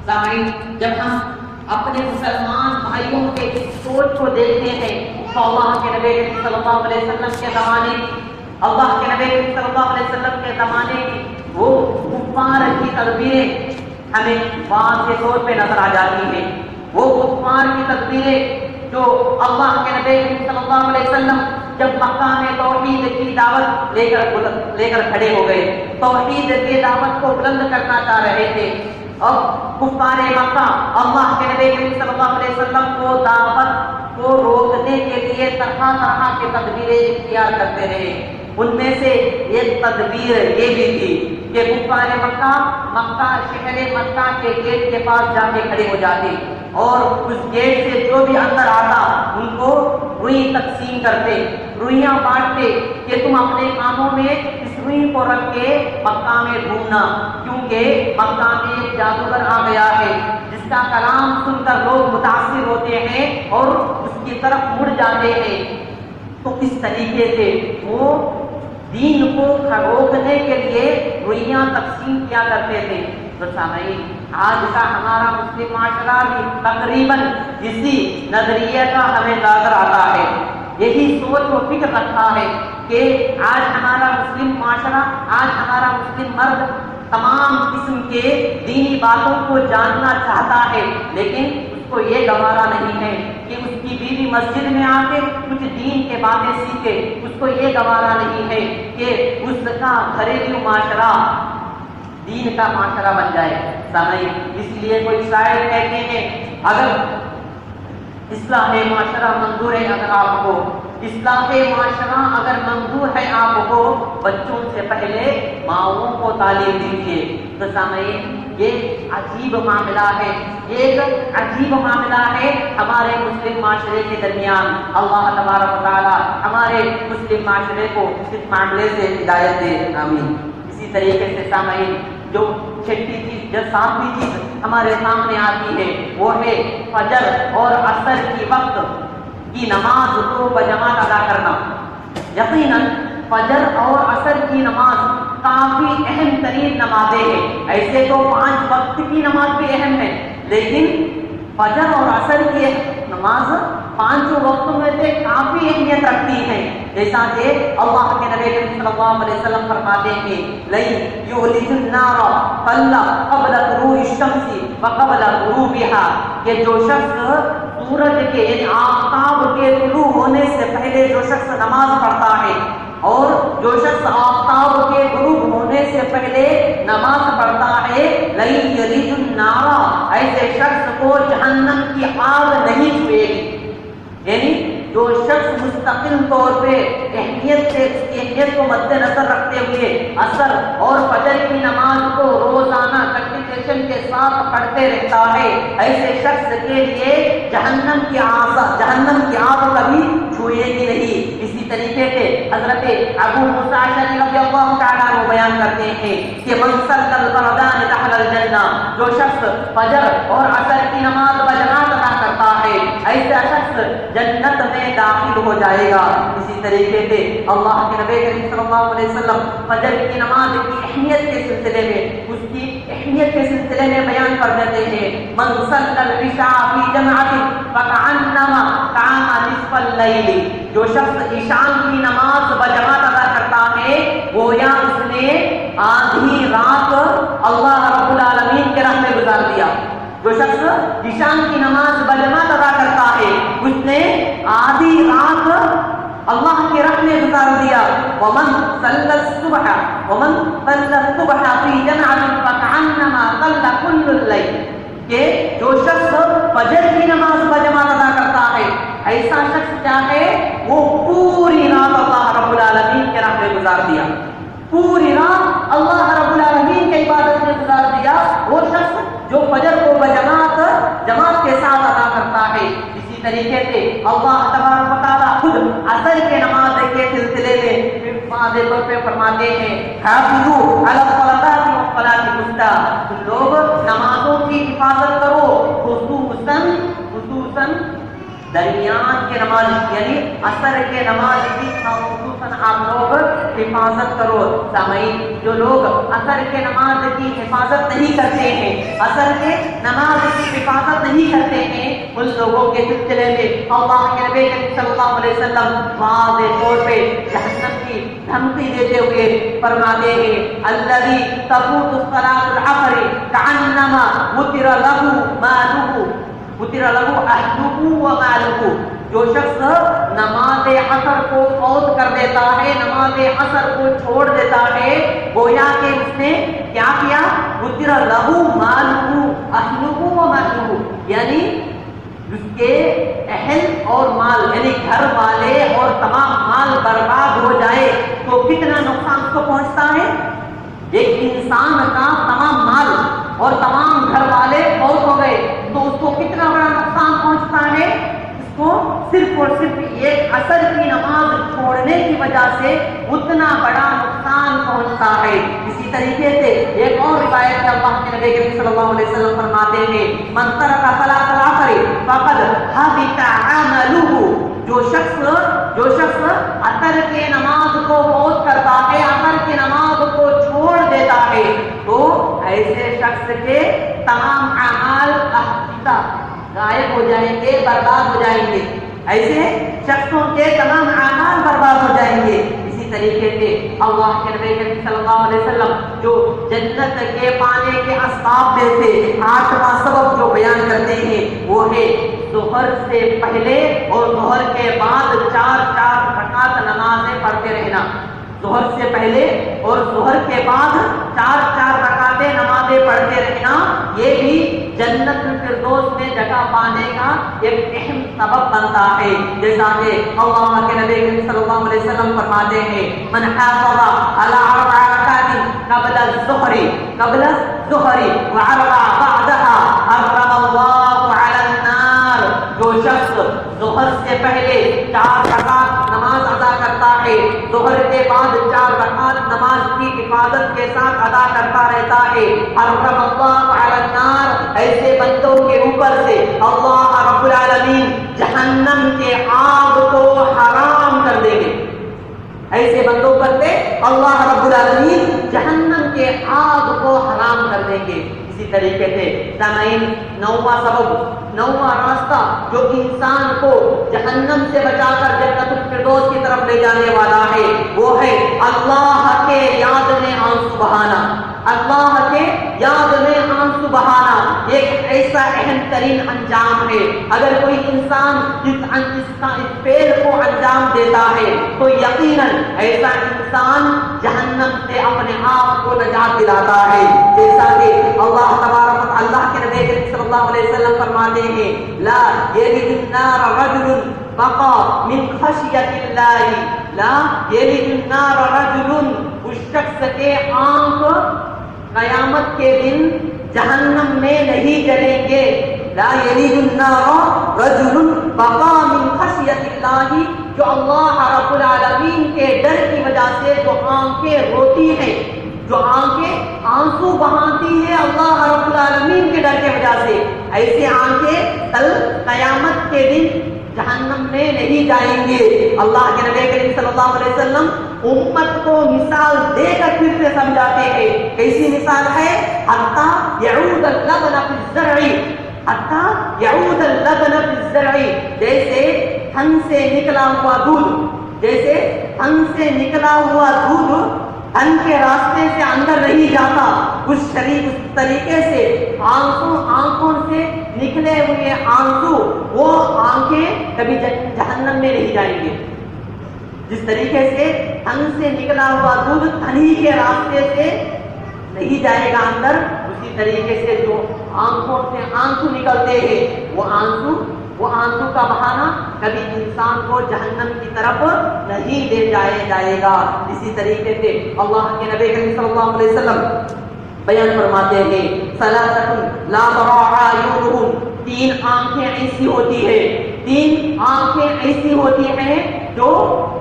سامعین، جب ہم اپنے مسلمان بھائیوں کے سوچ کو دیکھتے ہیں تو اللہ کے نبی صلی اللہ علیہ وسلم کے زمانے کی صلی اللہ علیہ وسلم کے زمانے کی وہ کفار کی تدبیریں ہمیں واضح طور پہ نظر آ جاتی ہیں. وہ کفار کی تدبیریں جو اللہ کے نبی صلی اللہ علیہ وسلم جب مکہ میں توحید کی دعوت لے کر کھڑے ہو گئے، توحید کی دعوت کو بلند کرنا چاہ رہے تھے، اور کفار مکہ اللہ کے نبی صلی اللہ علیہ وسلم کو دعوت کو روکنے کے لیے طرح طرح کے تدبیریں اختیار کرتے رہے. ان میں سے ایک تدبیر یہ بھی تھی کہ کفار مکہ شہر مکہ کے گیٹ کے پاس جا کے کھڑے ہو جاتے اور اس گیٹ سے جو بھی اندر آتا ان کو روئی تقسیم کرتے، روئیاں بانٹتے کہ تم اپنے کانوں میں اس روئی کو رکھ کے مکہ میں ڈھونڈنا، کیونکہ مکہ میں ایک جادوگر آ گیا ہے جس کا کلام سن کر لوگ متاثر ہوتے ہیں اور اس کی طرف مڑ جاتے ہیں. تو اس طریقے سے وہ دین کو روکنے کے لیے روئیاں تقسیم کیا کرتے تھے. تو سامعین، آج کا ہمارا مسلم معاشرہ بھی تقریباً اسی نظریے کا ہمیں نظر آتا ہے، یہی سوچ و فکر رکھا ہے کہ آج ہمارا مسلم معاشرہ، آج ہمارا مسلم مرد تمام قسم کے دینی باتوں کو جاننا چاہتا ہے، لیکن اس کو یہ گوارا نہیں ہے کہ اس کی بیوی مسجد میں آ کے کچھ دین کے باتیں سیکھے. اس کو یہ گوارا نہیں ہے کہ اس کا گھریلو معاشرہ دین کا معاشرہ بن جائے. سامعین، اس لیے کوئی شاعر کہتے ہیں اگر اصلاح معاشرہ منظور ہے، اگر آپ کو اصلاح معاشرہ اگر منظور ہے آپ کو، بچوں سے پہلے ماؤں کو تعلیم دیجیے. تو سامعین، یہ عجیب معاملہ ہے، ایک عجیب معاملہ ہے ہمارے مسلم معاشرے کے درمیان. اللہ تبارک و تعالی ہمارے مسلم معاشرے کو اس معاملے سے ہدایت دے، آمین. اسی طریقے سے سامعین، جو چھٹی چیز، جو ساتویں چیز ہمارے سامنے آتی ہے وہ ہے فجر اور عصر کی وقت کی نماز کو بجماعت ادا کرنا. یقیناً فجر اور عصر کی نماز کافی اہم ترین نمازیں ہیں. ایسے تو 5 وقت کی نماز بھی اہم ہے، لیکن فجر اور عصر کی نماز 5 وقتوں میں سے کافی اہمیت رکھتی ہے. جیسا کہ اللہ کے نبی صلی اللہ علیہ وسلم فرماتے ہیں لَن يُولِجُ النَّارَ صَلَّى قَبْلَ طُلُوعِ الشَّمْسِ وَقَبْلَ غُرُوبِهَا، کہ جو شخص سورج کے یعنی آفتاب کے طلوع ہونے سے پہلے جو شخص نماز پڑھتا ہے اور جو شخص آفتاب کے غروب ہونے سے پہلے نماز پڑھتا ہے، لَن يَلِجُ النَّارَ، ایسے شخص کو جہنم کی آگ نہیں چھوئے گی. یعنی جو شخص مستقل طور پہ اہمیت کو مد نظر رکھتے ہوئے عصر اور فجر کی نماز کو روزانہ کنٹینیویشن کے ساتھ پڑھتے رہتا ہے، ایسے شخص کے لیے جہنم کی آگ کبھی چھوئے گی نہیں. اسی طریقے سے حضرت ابو موسیٰ اشعری رضی اللہ تعالیٰ عنہ بیان کرتے ہیں کہ من صلی الفردان دخل الجنہ، جو شخص فجر اور عصر کی نماز بجماعت ادا کرتا ہے ایسا شخص جنت میں داخل ہو جائے گا. اسی طریقے سے اللہ کے نبی کریم صلی اللہ علیہ وسلم فجر کی نماز کی اہمیت کے سلسلے میں، اس کی اہمیت کے سلسلے میں بیان کر دیتے ہیں من صلی العشاء فی جماعت فکأنما قام نصف اللیل، جو شخص عشاء کی نماز بجماعت ادا کرتا ہے گویا اس نے آدھی رات اللہ رب العالمین کے راہ میں گزار دیا. جو شخص عشاء کی نماز بجماعت ادا کرتا ہے اس نے آدھی رات اللہ کے راہ میں گزار دیا. ومن صلی الصبح فی جماعت فکأنما صلی کل اللیل، کہ جو شخص فجر کی نماز بجماعت ادا کرتا ہے ایسا شخص کیا ہے، وہ پوری رات اللہ رب العالمین کے راہ میں گزار دیا، پوری رات اللہ رب العالمین کی عبادت میں گزار دیا. وہ شخص جو فجر کو جماعت کے ساتھ ادا کرتا ہے. اسی طریقے سے اللہ تبارک و تعالیٰ خود عصر کے نماز کے سلسلے میں واضح طور پہ فرماتے ہیں حافظوا علی الصلاۃ والصلاۃ الوسطیٰ، تم لوگ نمازوں کی حفاظت کرو، خصوصاً درمیان کے نماز یعنی عصر کے نماز کی خصوصاً آپ لوگ حفاظت کرو۔ سامعین، جو لوگ عصر کے نماز کی حفاظت نہیں کرتے ہیں، عصر کے نماز کی حفاظت نہیں کرتے ہیں، ان لوگوں کے سلسلے میں اللہ کے نبی صلی اللہ علیہ وسلم واضح طور پہ جہنم کی دھمکی دیتے ہوئے فرماتے ہیں الذی تفوت الصلاۃ العصر کانما وتر له مالہ وتر له اهله ومالہ، جو شخص نماز عصر کو فوت کر دیتا ہے، نماز عصر کو چھوڑ دیتا ہے، گویا کہ اس نے کیا کیا؟ وتر له مالہ اهله ومالہ، یعنی اس کے اہل اور مال یعنی گھر والے اور تمام مال برباد ہو جائے تو کتنا نقصان اس کو پہنچتا ہے؟ ایک انسان کا تمام مال اور تمام گھر والے فوت ہو گئے تو اس کو کتنا بڑا نقصان پہنچتا ہے؟ اس کو صرف اور صرف ایک عصر کی نماز چھوڑنے کی وجہ سے اتنا بڑا نقصان پہنچتا ہے۔ اسی طریقے سے ایک اور روایت ہے، اللہ کے نبی کریم صلی اللہ علیہ وسلم فرماتے ہیں من ترک صلاۃ العصر فقد حبط عملہ، جو شخص عصر کے نماز کو فوت کرتا ہے، عصر کی نماز کو چھوڑ دیتا ہے تو ایسے شخص کے تمام اعمال احبطہ غائب ہو جائیں گے، برباد ہو جائیں گے، ایسے شخصوں کے تمام اعمال برباد ہو جائیں گے۔ اسی طریقے سے اللہ کے نبی کریم صلی اللہ علیہ وسلم جو جنت کے پانے کے اسباب میں سے 8واں سبب جو بیان کرتے ہیں وہ ہے ظہر سے پہلے اور ظہر کے بعد 4 رکعت نمازیں پڑھتے رہنا۔ ظہر سے پہلے اور ظہر کے بعد 4 رکعتیں نمازیں پڑھتے رہنا، یہ بھی جنت الفردوس میں جگہ پانے کا ایک اہم سبب بنتا ہے۔ جیسا کہ اللہ کے نبی صلی اللہ علیہ وسلم فرماتے ہیں من حافظ علی 4 رکعات قبل الظہر واربع بعدها حرم اللہ علی النار، جو شخص ظہر سے پہلے 4 رکعت نماز ادا کرتا ہے، ظہر کے بعد 4 رکعت نماز کی حفاظت کے ساتھ ادا کرتا رہتا ہے، حرم اللہ علی النار، ایسے بندوں کے اوپر سے اللہ رب العالمین جہنم کے آگ کو حرام کر دیں گے۔ ایسے بندوں پر سے اللہ رب العالمین جہنم کے آگ کو حرام کر دیں گے۔ اسی طریقے سے سامعین، 9واں سبب، 9واں راستہ جو انسان کو جہنم سے بچا کر جنت الفردوس کی طرف لے جانے والا ہے وہ ہے اللہ کے یاد میں آنسو بہانا۔ اللہ کے یاد میں آنسو بہانا ایک ایسا اہم ترین انجام ہے۔ اگر کوئی انسان اس فعل کو انجام دیتا ہے تو یقیناً ایسا انسان جہنم سے اپنے آپ کو نجات دلاتا ہے۔ جیسا کہ اللہ کے نبی صلی اللہ علیہ وسلم فرماتے ہیں لا یلج النار رجل بقى من خشیت اللہ، لا یلج النار رجل، اس شخص کے آنکھ قیامت کے دن جہنم میں نہیں جلیں گے۔ لا یلج النار رجل بقى من خشیت اللہ، جو اللہ رب العالمین کے ڈر کی وجہ سے جو آنکھیں روتی ہیں، جو آنکھیں آنسو بہاتی ہیں اللہ رب العالمین کے ڈر کی وجہ سے، ایسے آنکھیں کل قیامت کے دن جہنم میں نہیں جائیں گے۔ اللہ کے نبی کریم صلی اللہ علیہ وسلم امت کو مثال دے کر پھر سے سمجھاتے ہیں۔ کیسی مثال ہے؟ حتی یعود اللبن فی الزرع، حتی یعود اللبن فی الزرع، جیسے تھن سے نکلا ہوا دودھ، جیسے تھن سے نکلا ہوا دودھ تھن کے راستے سے اندر نہیں جاتا، اس طریقے سے آنکھوں سے نکلے ہوئے آنسو، وہ آنکھیں کبھی جہنم میں نہیں جائیں گے۔ جس طریقے سے تھن سے نکلا ہوا دودھ تھن ہی کے راستے سے نہیں جائے گا اندر، اسی طریقے سے جو آنکھوں سے آنسو نکلتے ہیں وہ آنسو کا بہانا کبھی انسان کو جہنم کی طرف نہیں لے جائے گا۔ اسی طریقے سے اللہ کے نبی کریم صلی اللہ علیہ وسلم بیان فرماتے ہیں ثلاثۃ لا ترى اعینهم، 3 آنکھیں ایسی ہوتی ہے، 3 آنکھیں ایسی ہوتی ہیں جو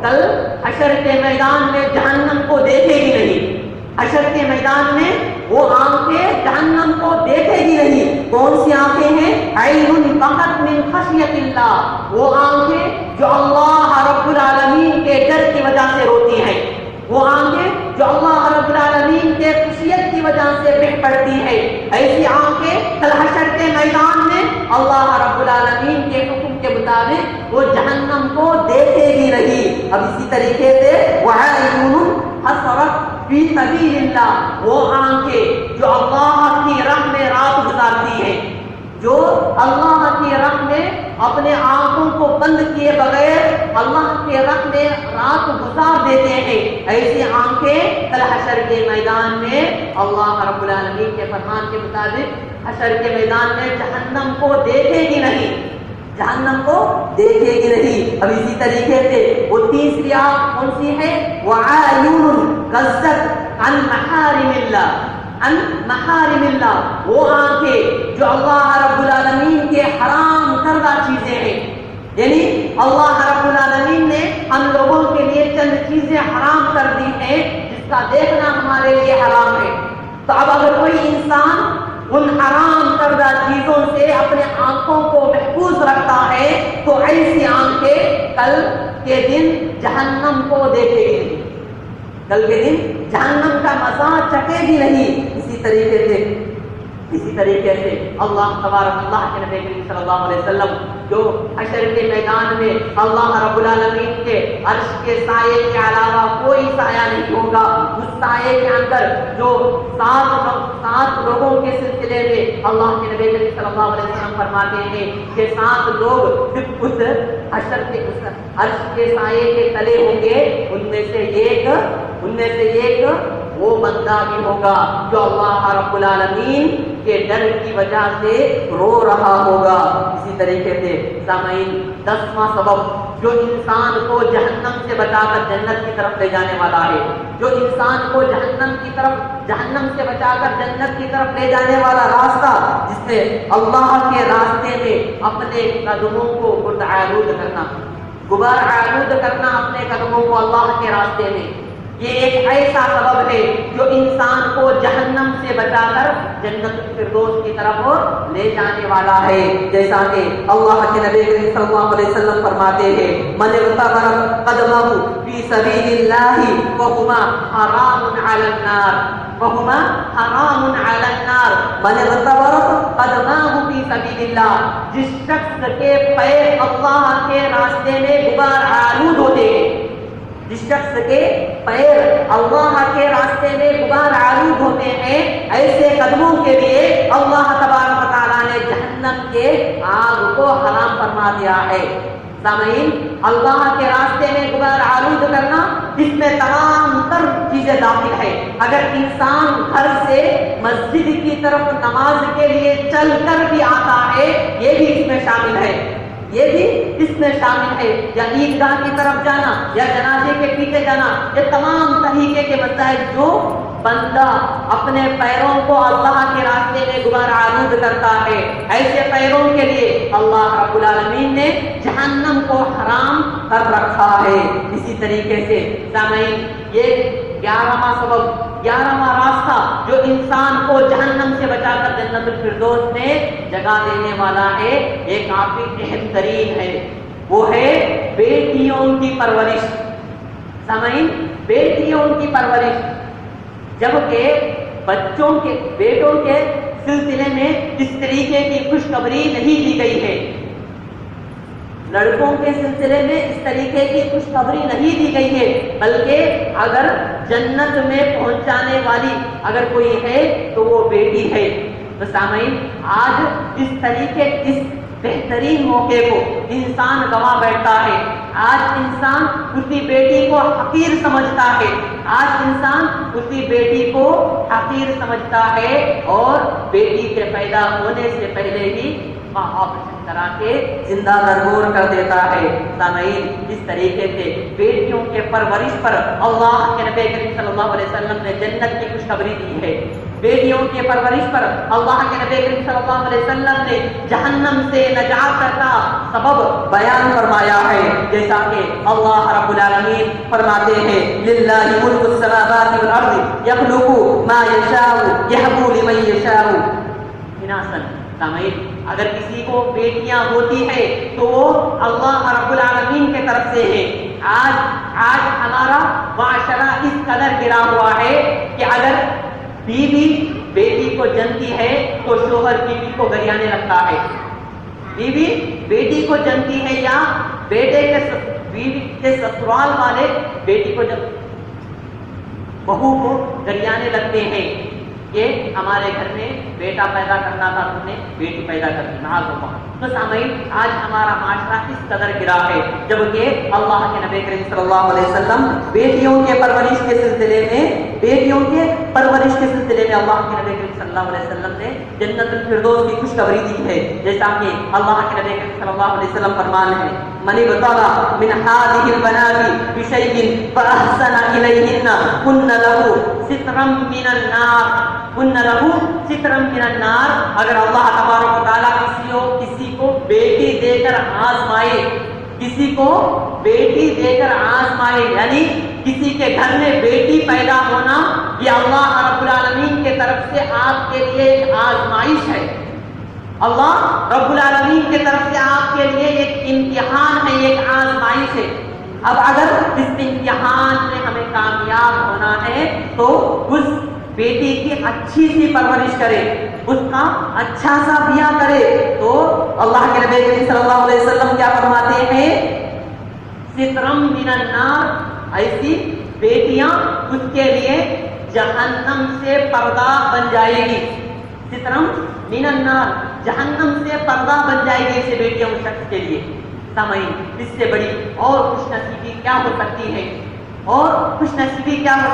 کل حشر کے میدان میں جہنم کو دیکھے گی نہیں، حشر کے میدان میں وہ آنکھیں جہنم کو دیکھے گی نہیں۔ کون سی آنکھیں ہیں؟ عین فقط من خشیت اللہ، وہ آنکھیں جو اللہ رب العالمین کے ڈر کی وجہ سے روتی ہیں، وہ آنکھیں جو اللہ رب العالمین کے خشیت کی وجہ سے بہ پڑتی ہے۔ ایسی آنکھیں کل حشر کے میدان میں اللہ رب العالمین کے حکم کے مطابق وہ جہنم کو دیکھے گی نہیں۔ اب اسی طریقے سے وَعَيْنٌ حَسْرَتْ فِي سَبِيلِ اللَّهِ، وہ آنکھیں جو اللہ کی راہ میں رات گزارتی ہے، جو اللہ کی راہ میں اپنے آنکھوں کو بند کیے بغیر اللہ کے راہ میں رات گزار دیتے ہیں، ایسی آنکھیں کل حشر کے میدان میں اللہ رب العالمین کے فرمان کے مطابق حشر کے میدان میں جہنم کو دیکھے گی نہیں، جہنم کو دیکھے گی نہیں۔ اب اسی طریقے سے وہ تیسری آنکھ کون سی ہے؟ وَعَيُّنٌ غَضَّتْ عَنْ مَحَارِمِ اللَّهِ، ان محارم اللہ، وہ آنکھیں جو اللہ رب العالمین کے حرام کردہ چیزیں ہیں، یعنی اللہ رب العالمین نے ہم لوگوں کے لیے چند چیزیں حرام کر دی ہیں جس کا دیکھنا ہمارے لیے حرام ہے۔ تو اب اگر کوئی انسان ان حرام کردہ چیزوں سے اپنے آنکھوں کو محفوظ رکھتا ہے تو ایسی آنکھیں کل کے دن جہنم کو دیکھے گی، کل کے دن جہنم کا مزہ چکے گی نہیں۔ اسی طریقے سے اللہ تبارک اللہ کے نبی کریم صلی اللہ علیہ وسلم جو حشر کے میدان میں اللہ رب العالمین کے عرش کے سائے کے علاوہ کوئی سایہ نہیں ہوگا، اس سائے کے اندر جو سات لوگوں کے سلسلے میں اللہ کے نبی کریم صلی اللہ علیہ وسلم فرماتے ہیں کہ 7 لوگ اس حشر کے اس عرش کے سائے کے تلے ہوں گے، ان میں سے ایک وہ بندہ بھی ہوگا جو اللہ رب العالمین کے ڈر کی وجہ سے رو رہا ہوگا۔ اسی طریقے سے سامعین 10واں سبب جو انسان کو جہنم سے بچا کر جنت کی طرف لے جانے والا ہے، جو انسان کو جہنم سے بچا کر جنت کی طرف لے جانے والا راستہ، جس سے اللہ کے راستے میں اپنے قدموں کو غبار آلود کرنا اپنے قدموں کو اللہ کے راستے میں، یہ ایک ایسا سبب ہے جو انسان کو جہنم سے بچا کر جنت الفردوس کی طرف لے جانے والا ہے۔ جیسا کہ اللہ کے نبی صلی اللہ علیہ وسلم فرماتے ہیں من اغتبر قدمہ فی سبیل اللہ فہما حرام علی النار، فہما حرام علی النار، من اغتبر قدمہ فی سبیل اللہ، جس شخص کے پیر اللہ کے راستے میں غبار آلود ہوتے ہیں، جس شخص کے پیر اللہ کے راستے میں غبار آلود ہوتے ہیں، ایسے قدموں کے لیے اللہ تبارک و تعالیٰ نے جہنم کے آگ کو حرام فرما دیا ہے۔ سامعین، اللہ کے راستے میں غبار آلود کرنا، جس میں تمام تر چیزیں داخل ہے۔ اگر انسان گھر سے مسجد کی طرف نماز کے لیے چل کر بھی آتا ہے، یہ بھی اس میں شامل ہے، یہ بھی اس میں شامل ہے، یا عیدگاہ کی طرف جانا یا جنازے کے پیچھے جانا، یہ تمام طریقے کے مسائل جو بندہ اپنے پیروں کو اللہ کے راستے میں غبار آلود کرتا ہے، ایسے پیروں کے لیے اللہ رب العالمین نے جہنم کو حرام کر رکھا ہے۔ اسی طریقے سے سامعین، یہ 11واں سبب، 11واں راستہ جو انسان کو جہنم سے بچا کر جنت الفردوس میں جگہ دینے والا ہے، یہ کافی اہم ترین ہے، وہ ہے بیٹیوں کی پرورش۔ سامعین، بیٹیوں کی پرورش، جبکہ بیٹوں کے سلسلے میں اس طریقے کی خوشخبری نہیں دی گئی ہے، لڑکوں کے سلسلے میں اس طریقے کی خوشخبری نہیں دی گئی ہے، بلکہ اگر جنت میں پہنچانے والی اگر کوئی ہے تو وہ بیٹی ہے۔ تو سامعین، آج اس بہترین موقع کو انسان گوا بیٹھتا ہے، آج انسان اسی بیٹی کو حقیر سمجھتا ہے، آج انسان اسی بیٹی کو حقیر سمجھتا ہے، اور بیٹی کے پیدا ہونے سے پہلے ہی آپریشن کرا کے زندہ درگور کر دیتا ہے۔ سامعین، اس طریقے سے بیٹیوں کے پرورش پر اللہ کے نبی کریم صلی اللہ علیہ وسلم نے جنت کی خوشخبری دی ہے، بیٹیوں کے پرورش پر اللہ کے نبی کریم صلی اللہ علیہ وسلم نے جہنم سے نجات کا سبب بیان فرمایا ہے، جیسا کہ اللہ رب العالمین فرماتے ہیں للہ ملک السماوات والارض یخلق ما یشاء یہب لمن یشاء، اناسن. سامعین، اگر کسی کو بیٹیاں ہوتی ہے تو وہ اللہ رب العالمین کی طرف سے ہے. آج ہمارا معاشرہ اس قدر گرا ہوا ہے کہ اگر بیوی بیٹی کو جنتی ہے تو شوہر بیوی کو گریانے لگتا ہے. بیوی بیٹی کو جنتی ہے یا بیوی کے سسرال والے بیٹی کو بہو کو گریانے لگتے ہیں کہ ہمارے گھر میں بیٹا پیدا کرنا تھا، تم نے بیٹی پیدا کر دی. تو سامعین، آج ہمارا معاشرہ اس قدر گرا ہے، جبکہ اللہ کے نبی کریم صلی اللہ علیہ وسلم بیٹیوں کے پرورش کے سلسلے میں اللہ کے نبی کریم صلی اللہ علیہ وسلم نے جنت الفردوس کی خوشخبری دی ہے. جیسا کہ اللہ کے نبی کریم صلی اللہ علیہ وسلم فرمان ہے: من ابتغى من هذه البنات بشيء فأحسن إليهن كن له سترا من النار. اگر اللہ تبارک و تعالیٰ کسی کو بیٹی دے کر آزمائے، یعنی کسی کے گھر میں بیٹی پیدا ہونا یہ اللہ رب العالمین کی طرف سے آپ کے لیے ایک آزمائش ہے. اللہ رب العالمین کی طرف سے آپ کے لیے ایک امتحان ہے، ایک آزمائش ہے. اب اگر اس امتحان میں ہمیں کامیاب ہونا ہے تو اس بیٹی کی اچھی سی پرورش کرے، اس کا اچھا سا بیاہ کرے. تو اللہ کے نبی کریم صلی اللہ علیہ وسلم کیا فرماتے ہیں؟ سترم من النار، ایسی بیٹیاں اس کے لیے جہنم سے پردہ بن جائے گی. سترم من النار، جہنم سے پردہ بن جائے گی ایسے بیٹیاں اس شخص کے لیے. سامعین، اس سے بڑی اور خوش نصیبی کیا ہو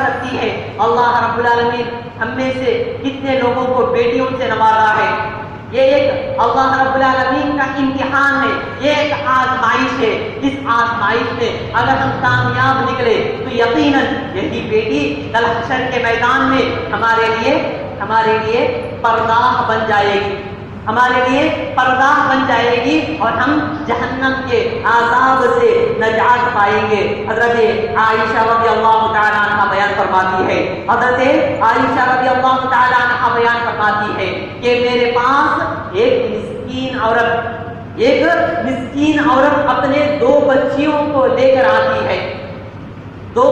سکتی ہے؟ اللہ رب العالمین ہم میں سے کتنے لوگوں کو بیٹیوں سے نوازا ہے. یہ ایک اللہ رب العالمین کا امتحان ہے، یہ ایک آزمائش ہے. اس آزمائش میں اگر ہم کامیاب نکلے تو یقیناً یہی بیٹی کل حشر کے میدان میں ہمارے لیے پرداہ بن جائے گی اور ہم جہنم کے عذاب سے نجات پائیں گے. حضرت عائشہ رضی اللہ تعالیٰ عنہ بیان فرماتی ہے کہ میرے پاس ایک مسکین عورت اپنے دو بچیوں کو لے کر آتی ہے تو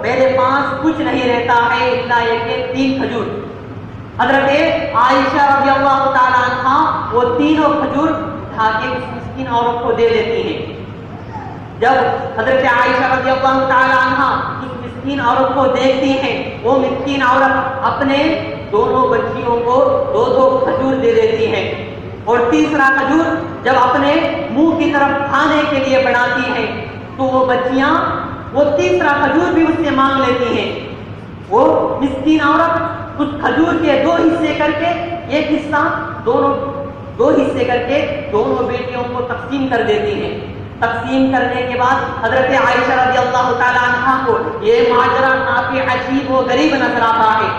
میرے پاس کچھ نہیں رہتا ہے الا ایک 3 کھجور. حضرت عائشہ رضی اللہ تعالیٰ عنہ وہ 3 کھجور اٹھا کے اس مسکین عورت کو دے دیتی ہیں. جب حضرت عائشہ رضی اللہ تعالیٰ عنہ اس مسکین عورت کو دیکھتی ہیں، وہ مسکین عورت اپنے دونوں بچیوں کو 2 کھجور دے دیتی ہیں اور تیسرا کھجور جب اپنے منہ کی طرف کھانے کے لیے بڑھاتی ہیں تو وہ بچیاں وہ تیسرا کھجور بھی اس سے مانگ لیتی ہیں. وہ مسکین عورت اس کھجور کے 2 حصے کر کے ایک حصہ دو حصے کر کے دونوں بیٹیوں کو تقسیم کر دیتی ہیں. تقسیم کرنے کے بعد حضرت عائشہ رضی اللہ تعالیٰ عنہ کو یہ ماجرا کافی عجیب و غریب نظر آتا ہے.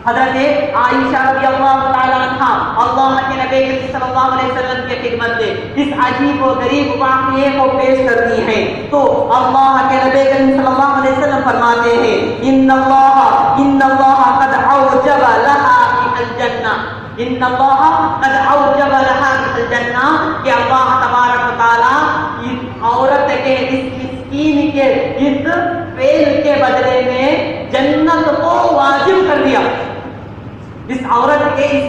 حضرت عائشہ رضی اللہ تعالیٰ عنہ اللہ کے نبی صلی اللہ علیہ وسلم کی خدمت میں اس عجیب و غریب واقعے کو پیش کرتی ہیں تو اللہ کے نبی صلی اللہ علیہ وسلم فرماتے ہیں: ان اللہ قد اوجب لها الجنہ. ان اللہ قد اوجب لها الجنہ، کہ اللہ تبارک و تعالی اس عورت کے اس مسکین کے اس فعل کے بدلے میں جنت کو واجب کر دیا. اس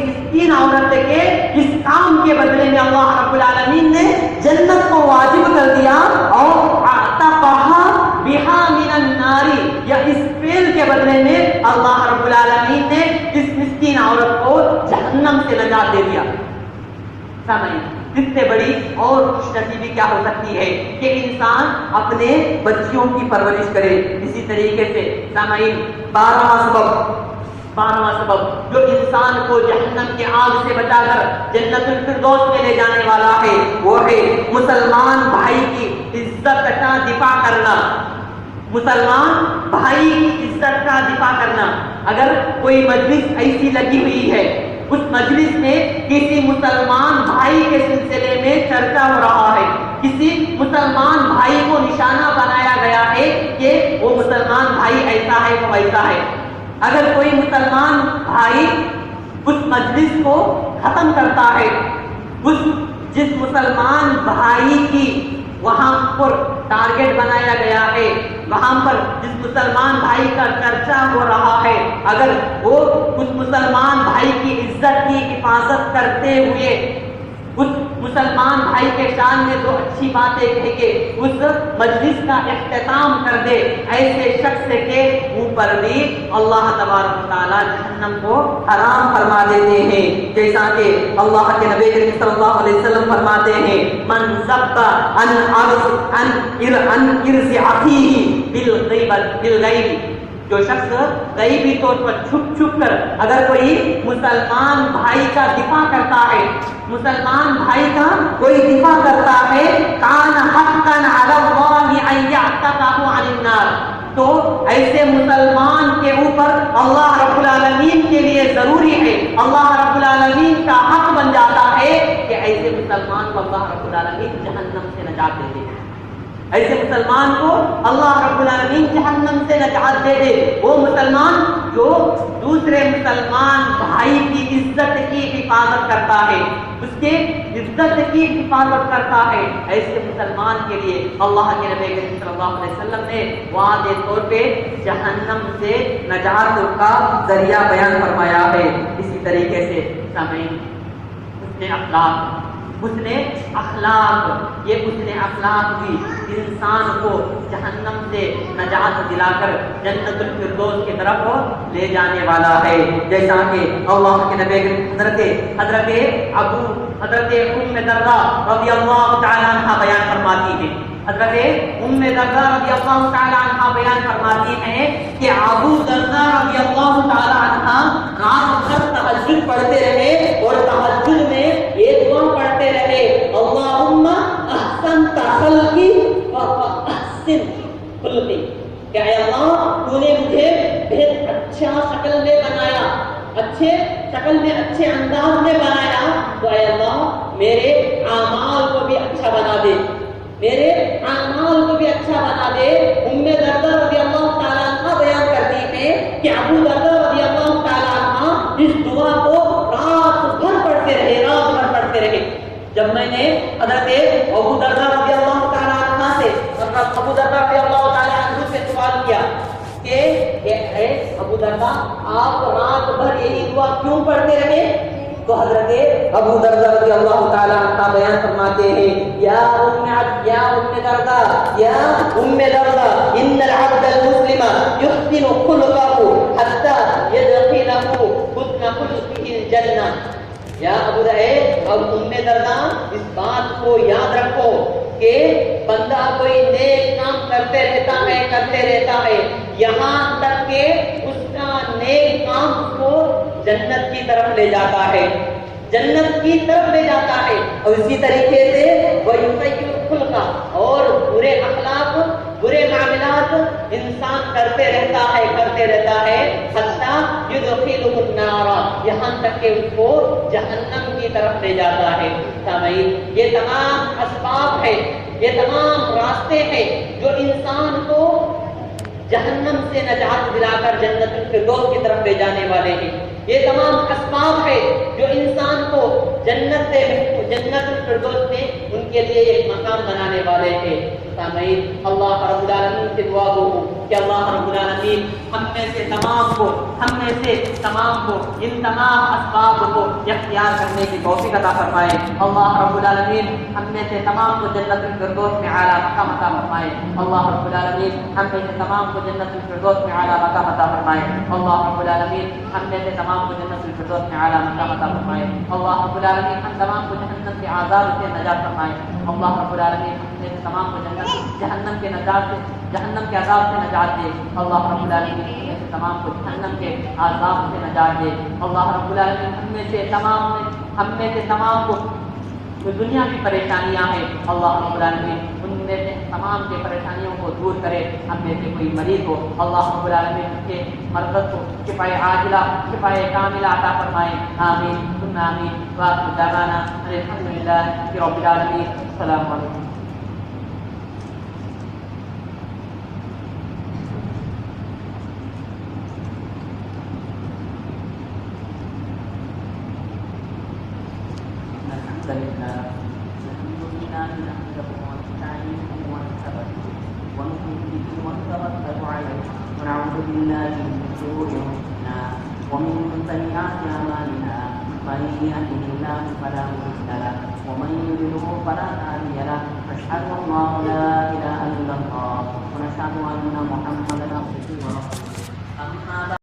مسکین عورت کے اس کام کے بدلے میں اللہ رب العالمین نے جنت کو واجب کر دیا اور اعتقها بها من النار، یا اس فعل کے بدلے میں اللہ رب العالمین نے اس مسکین عورت کو جہنم سے نجات دے دیا. سامعین، اس سے بڑی اور خوش نصیبی کیا ہو سکتی ہے کہ انسان اپنے بچیوں کی پرورش کرے. اسی طریقے سے سامعین، 12واں سبب جو انسان کو جہنم کی آگ سے بچا کر جنت الفردوس میں لے جانے والا ہے وہ ہے مسلمان بھائی کی عزت کا دفاع کرنا. مسلمان بھائی کی عزت کا دفاع کرنا. اگر کوئی مجلس ایسی لگی ہوئی ہے، اس مجلس میں کسی مسلمان بھائی کے سلسلے میں چرچا ہو رہا ہے، کسی مسلمان بھائی کو نشانہ بنایا گیا ہے کہ وہ مسلمان بھائی ایسا ہے وہ ایسا ہے. اگر کوئی مسلمان بھائی اس مجلس کو ختم کرتا ہے. جس مسلمان بھائی کی وہاں پر ٹارگٹ بنایا گیا ہے، وہاں پر جس مسلمان بھائی کا چرچا ہو رہا ہے، اگر وہ اس مسلمان بھائی کی عزت کی حفاظت کرتے ہوئے اس مسلمان بھائی کے شان میں دو اچھی باتیں کہہ کے اس مجلس کا اختتام کر دے، ایسے شخص کے اوپر بھی اللہ تبارک و تعالیٰ جہنم کو حرام فرما دیتے ہیں. جیسا کہ اللہ کے نبی کریم صلی اللہ علیہ وسلم فرماتے ہیں، من ذب عن ارض اخیہ بالغیب، جو شخص غیبی طور پر چھپ کر اگر کوئی مسلمان بھائی کا دفاع کرتا ہے، مسلمان بھائی کا کوئی دفاع کرتا ہے، کان حقا علی اللہ ان یعتقہ عن النار، تو ایسے مسلمان کے اوپر اللہ رب العالمین کے لیے ضروری ہے، اللہ رب العالمین کا حق بن جاتا ہے کہ ایسے مسلمان کو اللہ رب العالمین جہنم سے نجات دے دے. ایسے مسلمان کو اللہ رب العالمین جہنم سے نجات دے دے. وہ مسلمان جو دوسرے مسلمان بھائی کی عزت کی حفاظت کرتا ہے، اس کے عزت کی حفاظت کرتا ہے، ایسے مسلمان کے لیے اللہ کے نبی کریم صلی اللہ علیہ وسلم نے واضح طور پہ جہنم سے نجات کا ذریعہ بیان فرمایا ہے. اسی طریقے سے سامعین، حسن اخلاق یہ حسن اخلاق بھی انسان کو جہنم سے نجات دلا کر جنت الفردوس کی طرف لے جانے والا ہے. جیسا کہ اللہ کے نبی حضرت ام دردہ رضی اللہ تعالیٰ عنہ بیان فرماتی ہے، حضرت ام دردہ رضی اللہ تعالیٰ عنہ بیان فرماتی ہیں کہ ابو دردہ رضی اللہ تعالیٰ عنہ رات بھر تہجد پڑھتے رہے اور تہجد میں یہ دعا پڑھتے رہے، اللہم احسنت خلقی فاحسن خلقی، کہ اے اللہ تو نے مجھے بہت اچھا شکل میں بنایا، اچھے شکل میں اچھے انداز میں بنایا، تو اے اللہ میرے اعمال کو بھی اچھا بنا دے، میرے اعمال کو بھی اچھا بنا دے. ام دردہ رضی اللہ تعالیٰ عنہ بیان کرتی ہے کہ ابو دردہ رضی اللہ تعالیٰ عنہ اس دعا کو رات بھر پڑھتے رہے. جب میں نے حضرت ابو دردہ رضی اللہ تعالیٰ عنہ سے ابو دردہ رضی اللہ تعالیٰ عنہ سے سوال کیا کہ ابو دردہ آپ رات بھر یہی دعا کیوں پڑھتے رہے، تو حضرت ابو دردہ رضی اللہ تعالیٰ عنہ بیان فرماتے ہیں، یا ام دردہ ان العبد المسلم يحسن خلقه حتى يدخله حسن خلقه الجنہ. یا ابو دردہ اس بات کو یاد رکھو کہ بندہ کوئی نیک کام کرتے رہتا ہے یہاں تک کہ اس کا نیک کام کو جنت کی طرف لے جاتا ہے، جنت کی طرف لے جاتا ہے. اور اسی طریقے سے وَيُطَيِّرُ الْخُلْقَ، اور برے اخلاق برے معاملات انسان کرتے رہتا ہے حتیٰ يُدْخِلُهُ النَّارَ، یہاں تک کہ اس کو جہنم کی طرف لے جاتا ہے. سامعین، یہ تمام اسباب ہے، یہ تمام راستے ہیں جو انسان کو جہنم سے نجات دلا کر جنت الفردوس کی طرف لے جانے والے ہیں. یہ تمام اسباب ہے جو انسان کو جنت الفردوس میں ان کے لیے ایک مقام بنانے والے ہیں. سامعین، اللہ رب العالمین سے دعا گو کہ اللہ رب العالمین ہم میں سے تمام کو ان تمام اسباب کو اختیار کرنے کی توفیق عطا فرمائے. اللہ رب العالمین ہم میں سے تمام کو جنت الفردوس میں اعلیٰ مقام عطا فرمائے. اللہ رب العالمین ہم میں سے تمام کو جنت الفردوس میں اعلیٰ مقام عطا فرمائے. اللہ رب العالمین ہم میں سے تمام کو جنت الفردوس میں اعلیٰ مقام عطا فرمائے. اللہ رب العالمین ہم تمام کو جہنم کے عذاب سے نجات فرمائے. اللہ رب العالمین ہم میں سے تمام کو جہنم کے عذاب سے نجات دے. اللہ رب العالمین ہم میں سے تمام کو جہنم کے عذاب سے نجات دے. اللہ رب العالمین ہم میں سے تمام کو جو دنیا کی پریشانیاں ہیں، اللہ رب العالمین ان میں سے تمام کے پریشانیوں کو دور کرے. ہم میں سے کوئی مریض ہو، اللہ رب العالمین اس کے مرض کو شفائے عاجلہ شفائے کاملہ عطا فرمائے. آمین ثم آمین. وآخر دعوانا الحمدللہ رب العالمین. السلام علیکم. لله نحمد بالله نحمده ونستعينه ونستغفره ونؤمن به ونتوكل عليه ونعوذ بالله من شرور انفسنا ومن سيئات اعمالنا من يهده الله فلا مضل له ومن يضلل فلا هادي له اشهد ان لا اله الا الله ونشهد ان محمدا عبده ورسوله اما بعد